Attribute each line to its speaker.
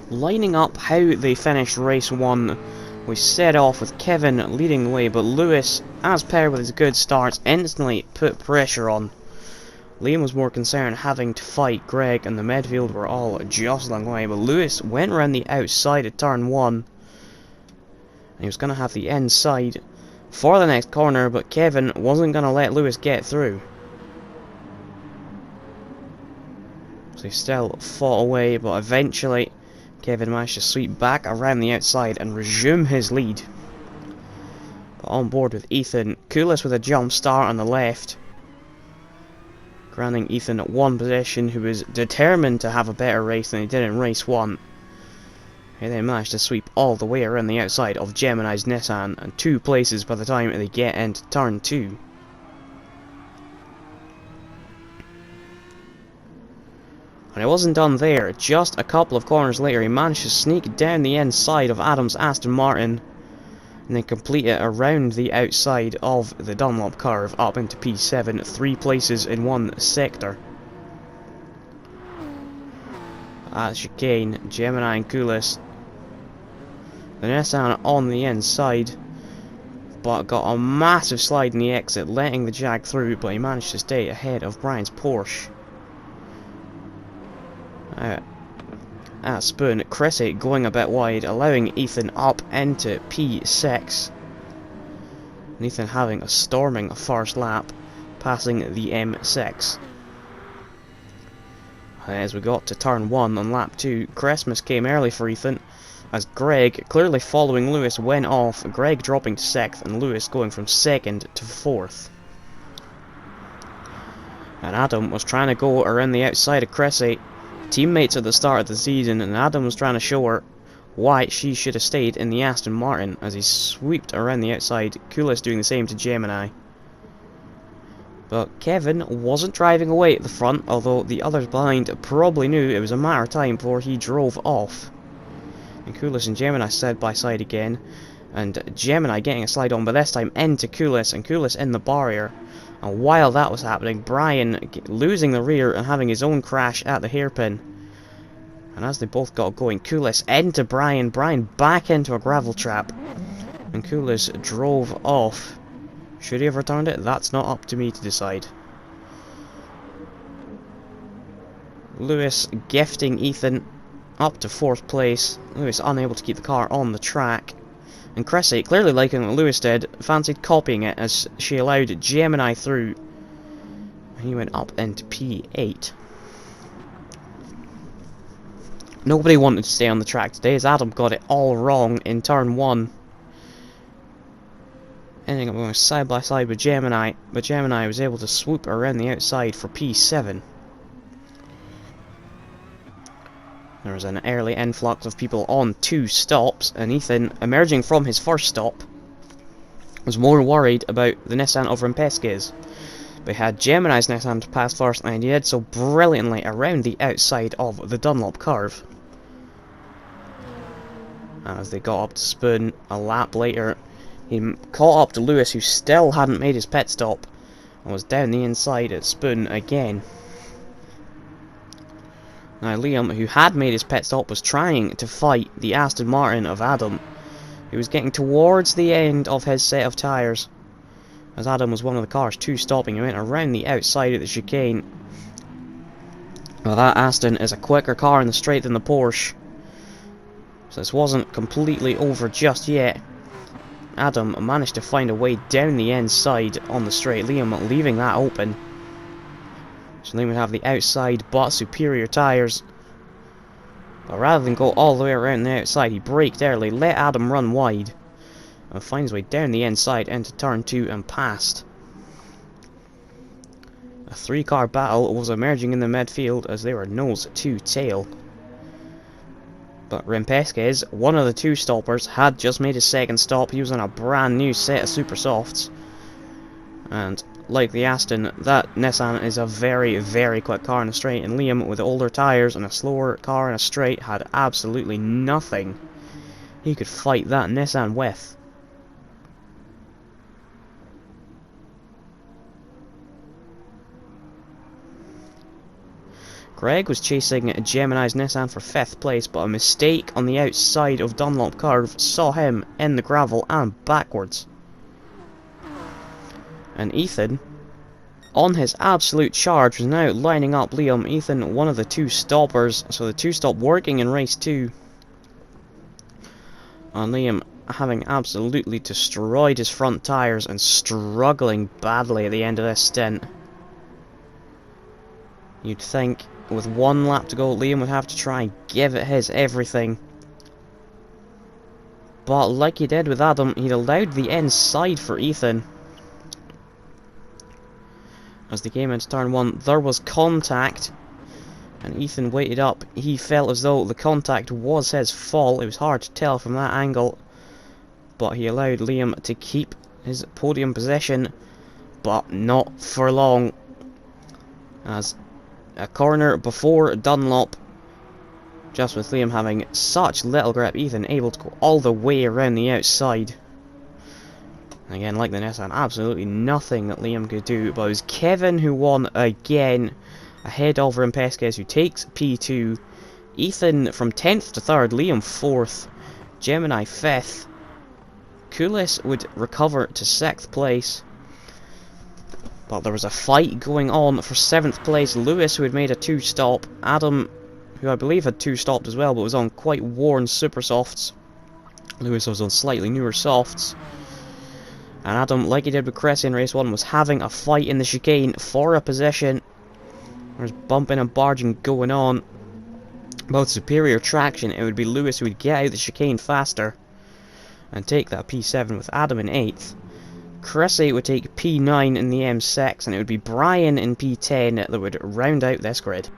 Speaker 1: Lining up how they finished race 1, we set off with Kevin leading the way, but Lewis, as paired with his good starts, instantly put pressure on. Liam was more concerned having to fight Greg, and the midfield were all jostling away, but Lewis went around the outside at turn 1. And he was going to have the inside for the next corner, but Kevin wasn't going to let Lewis get through. So he still fought away, but eventually Kevin managed to sweep back around the outside and resume his lead. But on board with Ethan, Koulis with a jump start on the left, granting Ethan one position, who was determined to have a better race than he did in race 1. He then managed to sweep all the way around the outside of Gemini's Nissan, and 2 places by the time they get into turn 2. And it wasn't done there. Just a couple of corners later, he managed to sneak down the inside of Adam's Aston Martin and then complete it around the outside of the Dunlop curve up into P7, 3 places in 1 sector. At chicane, Gemini and Koulis, the Nissan on the inside, but got a massive slide in the exit, letting the Jag through, but he managed to stay ahead of Brian's Porsche. At Spoon, Chrissy going a bit wide, allowing Ethan up into P6. And Ethan having a storming first lap, passing the M6. As we got to turn 1 on lap 2, Christmas came early for Ethan, as Greg, clearly following Lewis, went off, Greg dropping to 6th and Lewis going from 2nd to 4th. And Adam was trying to go around the outside of Chrissy, teammates at the start of the season, and Adam was trying to show her why she should have stayed in the Aston Martin as he swept around the outside, Koulis doing the same to Gemini. But Kevin wasn't driving away at the front, although the others behind probably knew it was a matter of time before he drove off. And Koulis and Gemini side by side again, and Gemini getting a slide on, but this time into Koulis, and Koulis in the barrier. And while that was happening, Brian losing the rear and having his own crash at the hairpin. And as they both got going, Koulis into Brian, Brian back into a gravel trap, and Koulis drove off. Should he have returned it? That's not up to me to decide. Lewis gifting Ethan up to 4th place. Lewis unable to keep the car on the track. And Chrissy, clearly liking what Lewis did, fancied copying it as she allowed Gemini through. He went up into P8. Nobody wanted to stay on the track today, as Adam got it all wrong in turn 1. Ending up going side by side with Gemini, but Gemini was able to swoop around the outside for P7. There was an early influx of people on 2 stops, and Ethan, emerging from his first stop, was more worried about the Nissan of Rempesquez. But he had Gemini's Nissan to pass first, and he did so brilliantly around the outside of the Dunlop curve. As they got up to Spoon a lap later, he caught up to Lewis, who still hadn't made his pit stop, and was down the inside at Spoon again. Now Liam, who had made his pit stop, was trying to fight the Aston Martin of Adam, who was getting towards the end of his set of tyres. As Adam was one of the cars 2 stopping, he went around the outside of the chicane. Well, that Aston is a quicker car in the straight than the Porsche, so this wasn't completely over just yet. Adam managed to find a way down the inside on the straight, Liam leaving that open. So Liam would have the outside but superior tyres. But rather than go all the way around the outside, he braked early, let Adam run wide, and finds his way down the inside into turn 2 and past. A 3-car battle was emerging in the midfield as they were nose to tail. But Rempesquez, one of the 2 stoppers, had just made his 2nd stop. He was on a brand new set of super softs, and like the Aston, that Nissan is a very, very quick car in a straight, and Liam, with older tyres and a slower car in a straight, had absolutely nothing he could fight that Nissan with. Greg was chasing Gemini's Nissan for 5th place, but a mistake on the outside of Dunlop Curve saw him in the gravel and backwards. And Ethan, on his absolute charge, was now lining up Liam. Ethan, one of the two stoppers, so the two stopped working in race 2. And Liam having absolutely destroyed his front tyres and struggling badly at the end of this stint. You'd think with 1 lap to go, Liam would have to try and give it his everything. But like he did with Adam, he'd allowed the inside for Ethan. As they came into turn 1, there was contact, and Ethan waited up. He felt as though the contact was his fault. It was hard to tell from that angle, but he allowed Liam to keep his podium position, but not for long. As a corner before Dunlop, just with Liam having such little grip, Ethan able to go all the way around the outside. Again, like the Nissan, absolutely nothing that Liam could do, but it was Kevin who won again, ahead of Rimpesquez, who takes P2. Ethan from 10th to 3rd, Liam 4th, Gemini 5th. Koulis would recover to 6th place. But there was a fight going on for 7th place. Lewis, who had made a 2-stop. Adam, who I believe had 2-stopped as well, but was on quite worn super softs. Lewis was on slightly newer softs. And Adam, like he did with Chris in race 1, was having a fight in the chicane for a position. There's bumping and barging going on. Both superior traction, it would be Lewis who would get out the chicane faster and take that P7 with Adam in 8th. Chrissy would take P9 in the M6, and it would be Brian in P10 that would round out this grid.